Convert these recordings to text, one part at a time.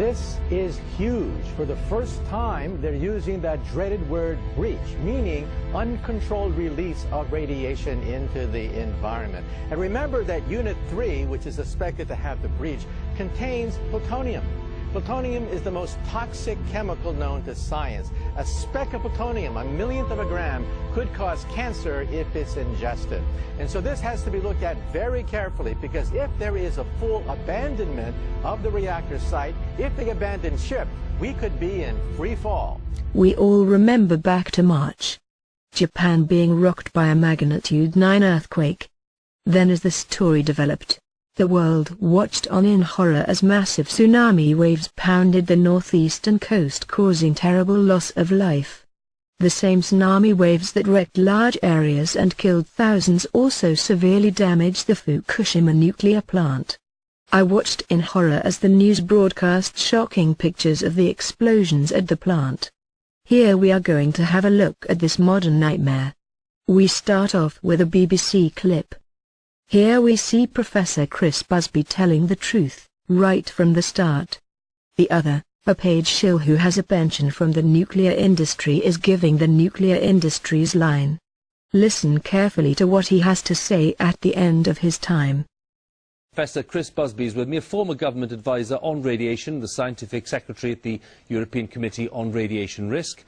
This is huge. For the first time, they're using that dreaded word breach, meaning uncontrolled release of radiation into the environment. And remember that Unit 3, which is suspected to have the breach, contains plutonium. Plutonium is the most toxic chemical known to science. A speck of plutonium, a millionth of a gram, could cause cancer if it's ingested. And so this has to be looked at very carefully, because if there is a full abandonment of the reactor site, if they abandon ship, we could be in free fall. We all remember back to March. Japan being rocked by a magnitude 9 earthquake. Then as the story developed, the world watched on in horror as massive tsunami waves pounded the northeastern coast, causing terrible loss of life. The same tsunami waves that wrecked large areas and killed thousands also severely damaged the Fukushima nuclear plant. I watched in horror as the news broadcast shocking pictures of the explosions at the plant. Here we are going to have a look at this modern nightmare. We start off with a BBC clip. Here we see Professor Chris Busby telling the truth, right from the start. The other, a Paige shill who has a pension from the nuclear industry, is giving the nuclear industry's line. Listen carefully to what he has to say at the end of his time. Professor Chris Busby is with me, a former government advisor on radiation, the scientific secretary at the European Committee on Radiation Risk.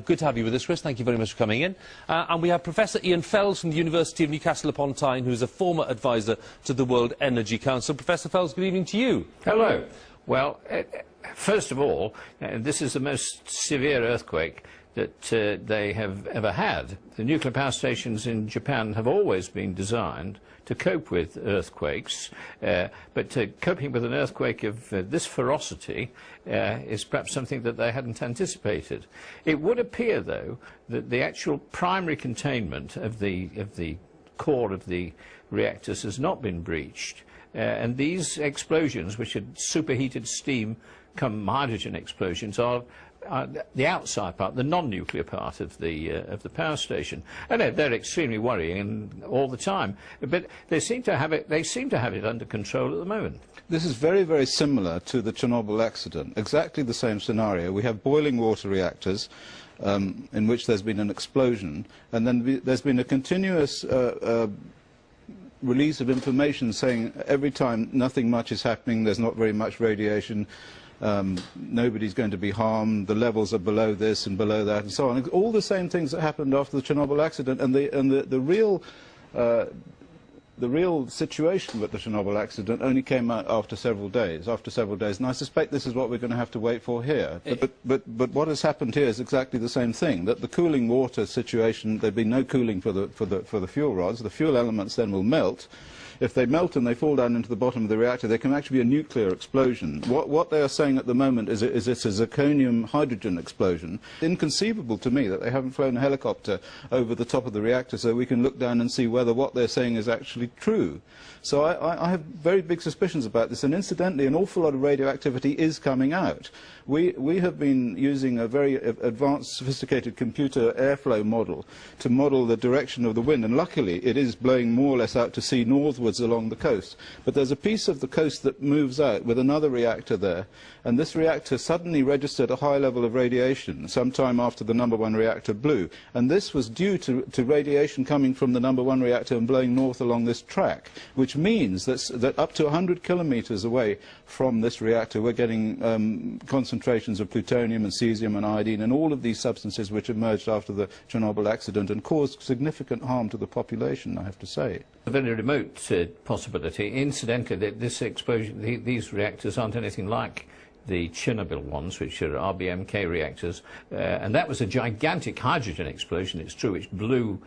Good to have you with us, Chris. Thank you very much for coming in. And we have Professor Ian Fells from the University of Newcastle upon Tyne, who is a former advisor to the World Energy Council. Professor Fells, good evening to you. Hello. Well, first of all, this is the most severe earthquake that they have ever had. The nuclear power stations in Japan have always been designed to cope with earthquakes, but coping with an earthquake of this ferocity is perhaps something that they hadn't anticipated. It would appear, though, that the actual primary containment of the core of the reactors has not been breached, and these explosions, which are superheated steam come hydrogen explosions, are the outside part, the non-nuclear part of the power station, and they're extremely worrying all the time. But they seem to have it under control at the moment. This is very, very similar to the Chernobyl accident. Exactly the same scenario. We have boiling water reactors in which there's been an explosion, and then there's been a continuous release of information saying every time nothing much is happening, there's not very much radiation. Nobody's going to be harmed, the levels are below this and below that and so on. All the same things that happened after the Chernobyl accident, and the real situation with the Chernobyl accident only came out after several days, and I suspect this is what we're going to have to wait for here. But what has happened here is exactly the same thing, that the cooling water situation, there'd be no cooling for the fuel rods. The fuel elements then will melt. If they melt and they fall down into the bottom of the reactor, there can actually be a nuclear explosion. What they are saying at the moment is it's a zirconium hydrogen explosion. Inconceivable to me that they haven't flown a helicopter over the top of the reactor so we can look down and see whether what they're saying is actually true. So I have very big suspicions about this, and incidentally an awful lot of radioactivity is coming out. We have been using a very advanced, sophisticated computer airflow model to model the direction of the wind, and luckily it is blowing more or less out to sea northwards along the coast. But there's a piece of the coast that moves out with another reactor there, and this reactor suddenly registered a high level of radiation sometime after the #1 reactor blew, and this was due to radiation coming from the #1 reactor and blowing north along this track, which means that up to 100 kilometers away from this reactor we're getting concentrations of plutonium and cesium and iodine and all of these substances which emerged after the Chernobyl accident and caused significant harm to the population, I have to say. A very remote possibility. Incidentally, that this explosion, these reactors aren't anything like the Chernobyl ones, which are RBMK reactors, and that was a gigantic hydrogen explosion, it's true, which blew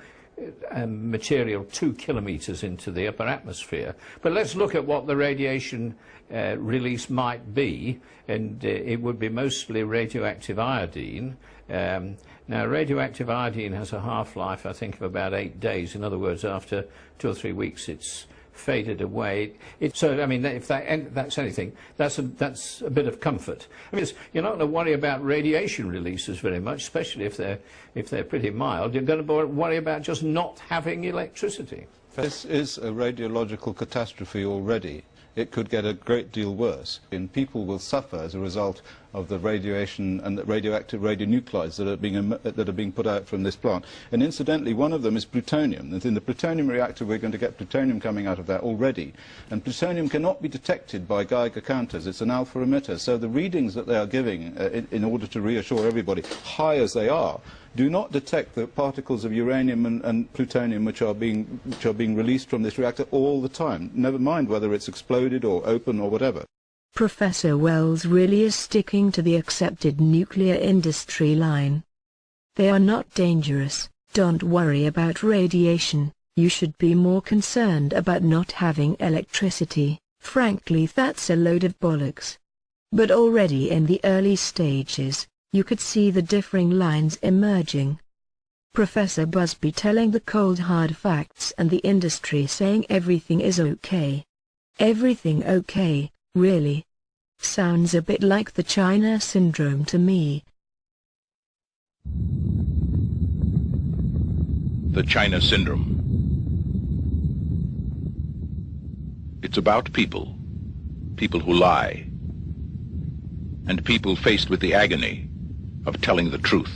material 2 kilometers into the upper atmosphere. But let's look at what the radiation release might be, and it would be mostly radioactive iodine. Now, radioactive iodine has a half-life, I think, of about 8 days. In other words, after 2 or 3 weeks, it's faded away. So, I mean, if that's anything, that's a bit of comfort. I mean, you're not going to worry about radiation releases very much, especially if they're pretty mild. You're going to worry about just not having electricity. This is a radiological catastrophe already. it could get a great deal worse. And people will suffer as a result of the radiation and the radioactive radionuclides that are being put out from this plant. And incidentally, one of them is plutonium. And in the plutonium reactor, we're going to get plutonium coming out of that already. And plutonium cannot be detected by Geiger counters. It's an alpha emitter. So the readings that they are giving, in order to reassure everybody, high as they are, do not detect the particles of uranium and plutonium which are being released from this reactor all the time, never mind whether it's exploded or open or whatever. Professor Wells really is sticking to the accepted nuclear industry line. They are not dangerous. Don't worry about radiation. You should be more concerned about not having electricity. Frankly, that's a load of bollocks. But already in the early stages, you could see the differing lines emerging. Professor Busby telling the cold hard facts and the industry saying everything is okay. Everything okay, really? Sounds a bit like the China syndrome to me. The China syndrome. It's about people. People who lie. And people faced with the agony of telling the truth.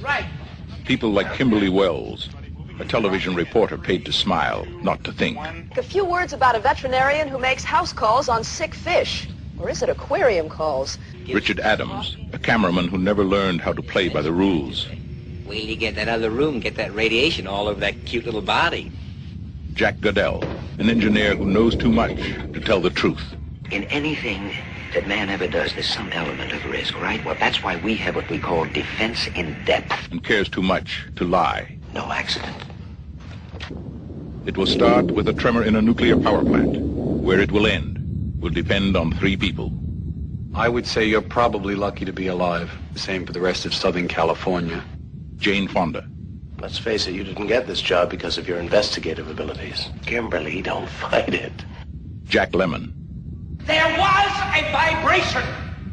Right. People like Kimberly Wells, a television reporter paid to smile, not to think. A few words about a veterinarian who makes house calls on sick fish. Or is it aquarium calls? Richard Adams, a cameraman who never learned how to play by the rules. Wait till you get that other room, get that radiation all over that cute little body. Jack Goodell, an engineer who knows too much to tell the truth. In anything that man ever does, there's some element of risk, right? Well, that's why we have what we call defense in depth. And cares too much to lie. No accident. It will start with a tremor in a nuclear power plant. Where it will end will depend on 3 people. I would say you're probably lucky to be alive. Same for the rest of Southern California. Jane Fonda. Let's face it, you didn't get this job because of your investigative abilities. Kimberly, don't fight it. Jack Lemmon. There was a vibration.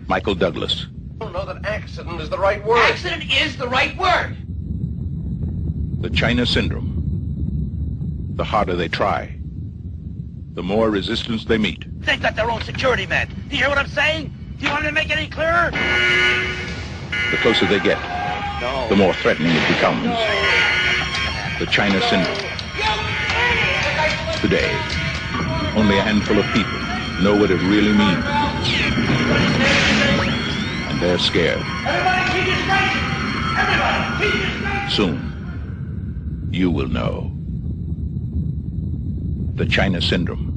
Michael Douglas. I don't know that accident is the right word. Accident is the right word. The China syndrome. The harder they try, the more resistance they meet. They've got their own security men. Do you hear what I'm saying? Do you want me to make it any clearer? The closer they get, the more threatening it becomes. The China syndrome. Today, only a handful of people know what it really means. And they're scared. Everybody keep it straight! Everybody keep it straight! Soon, you will know. The China syndrome.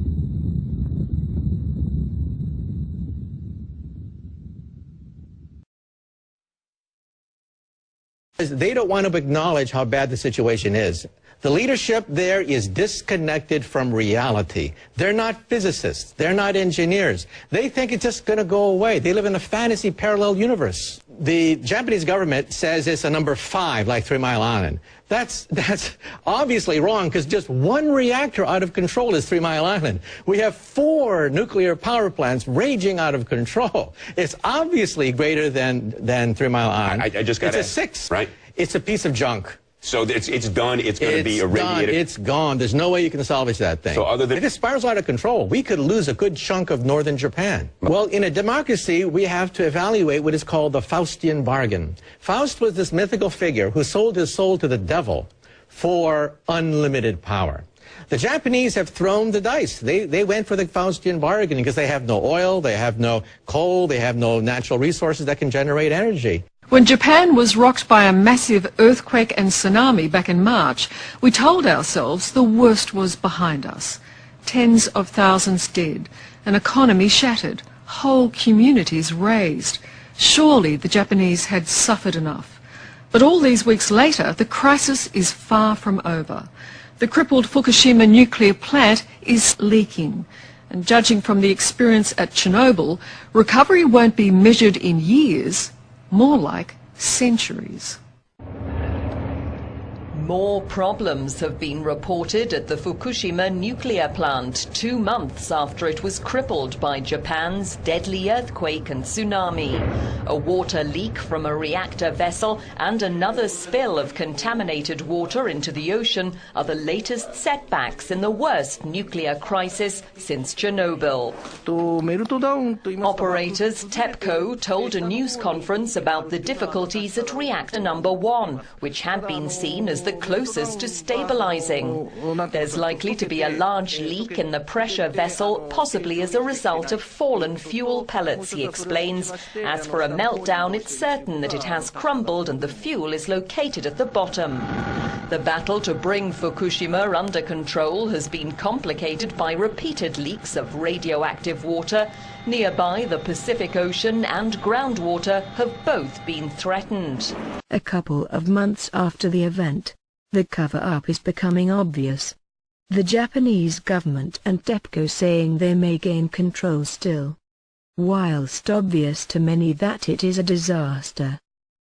They don't want to acknowledge how bad the situation is. The leadership there is disconnected from reality. They're not physicists. They're not engineers. They think it's just going to go away. They live in a fantasy parallel universe. The Japanese government says it's a number 5, like 3 Mile Island. That's obviously wrong, because just one reactor out of control is 3 Mile Island. We have 4 nuclear power plants raging out of control. It's obviously greater than 3 Mile Island. I just got It's a 6. Right. It's a piece of junk. So it's done. It's going to be irradiated. It's gone. There's no way you can salvage that thing. So other than if it spirals out of control, we could lose a good chunk of northern Japan. Well, in a democracy, we have to evaluate what is called the Faustian bargain. Faust was this mythical figure who sold his soul to the devil for unlimited power. The Japanese have thrown the dice. They went for the Faustian bargain because they have no oil, they have no coal, they have no natural resources that can generate energy. When Japan was rocked by a massive earthquake and tsunami back in March, we told ourselves the worst was behind us. Tens of thousands dead, an economy shattered, whole communities razed. Surely the Japanese had suffered enough. But all these weeks later, the crisis is far from over. The crippled Fukushima nuclear plant is leaking. And judging from the experience at Chernobyl, recovery won't be measured in years, more like centuries. More problems have been reported at the Fukushima nuclear plant 2 months after it was crippled by Japan's deadly earthquake and tsunami. A water leak from a reactor vessel and another spill of contaminated water into the ocean are the latest setbacks in the worst nuclear crisis since Chernobyl. Operators TEPCO told a news conference about the difficulties at reactor number 1, which had been seen as the closest to stabilizing. There's likely to be a large leak in the pressure vessel, possibly as a result of fallen fuel pellets, he explains. As for a meltdown, it's certain that it has crumbled and the fuel is located at the bottom. The battle to bring Fukushima under control has been complicated by repeated leaks of radioactive water. Nearby, the Pacific Ocean and groundwater have both been threatened. A couple of months after the event, the cover-up is becoming obvious. The Japanese government and TEPCO saying they may gain control still. Whilst obvious to many that it is a disaster.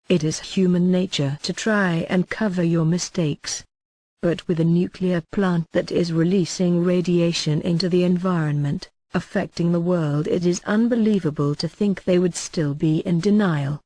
It is human nature to try and cover your mistakes. But with a nuclear plant that is releasing radiation into the environment, affecting the world, it is unbelievable to think they would still be in denial.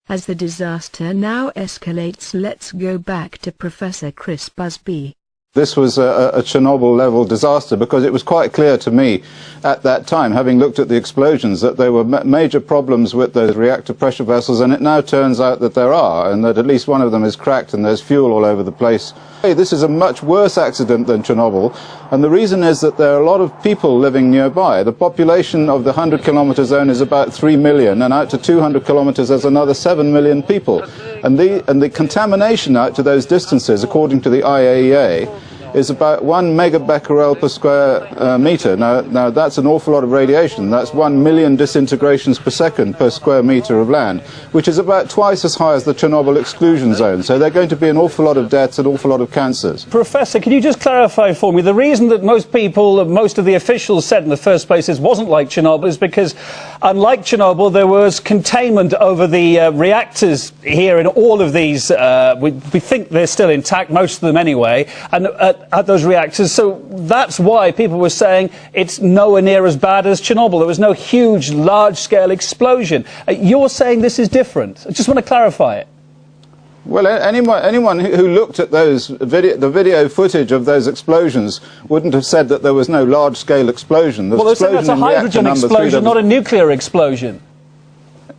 As the disaster now escalates, let's go back to Professor Chris Busby. This was a Chernobyl-level disaster because it was quite clear to me at that time, having looked at the explosions, that there were major problems with those reactor pressure vessels, and it now turns out that there are, and that at least one of them is cracked and there's fuel all over the place. This is a much worse accident than Chernobyl, and the reason is that there are a lot of people living nearby. The population of the 100-kilometer zone is about 3 million, and out to 200 kilometers there's another 7 million people. And the contamination out to those distances, according to the IAEA, is about 1 megabecquerel per square meter. Now that's an awful lot of radiation. That's 1 million disintegrations per second per square meter of land, which is about twice as high as the Chernobyl exclusion zone. So there are going to be an awful lot of deaths, an awful lot of cancers. Professor, can you just clarify for me, the reason that most of the officials said in the first place it wasn't like Chernobyl is because, unlike Chernobyl, there was containment over the reactors here in all of these. We think they're still intact, most of them anyway, and at those reactors, so that's why people were saying it's nowhere near as bad as Chernobyl. There was no huge, large-scale explosion. You're saying this is different. I just want to clarify it. Well, anyone who looked at the video footage of those explosions wouldn't have said that there was no large-scale explosion. Well, they're saying that's a hydrogen explosion, not a nuclear explosion.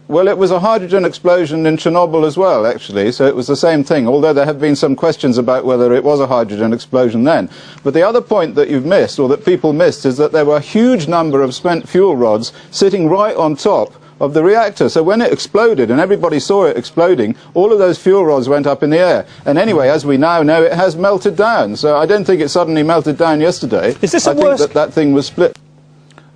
Well, it was a hydrogen explosion in Chernobyl as well, actually, so it was the same thing, although there have been some questions about whether it was a hydrogen explosion then. But the other point that you've missed, or that people missed, is that there were a huge number of spent fuel rods sitting right on top of the reactor. So when it exploded, and everybody saw it exploding, all of those fuel rods went up in the air. And anyway, as we now know, it has melted down. So I don't think it suddenly melted down yesterday. Is this I think that thing was split.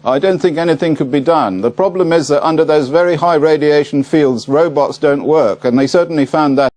I don't think anything could be done. The problem is that under those very high radiation fields, robots don't work, and they certainly found that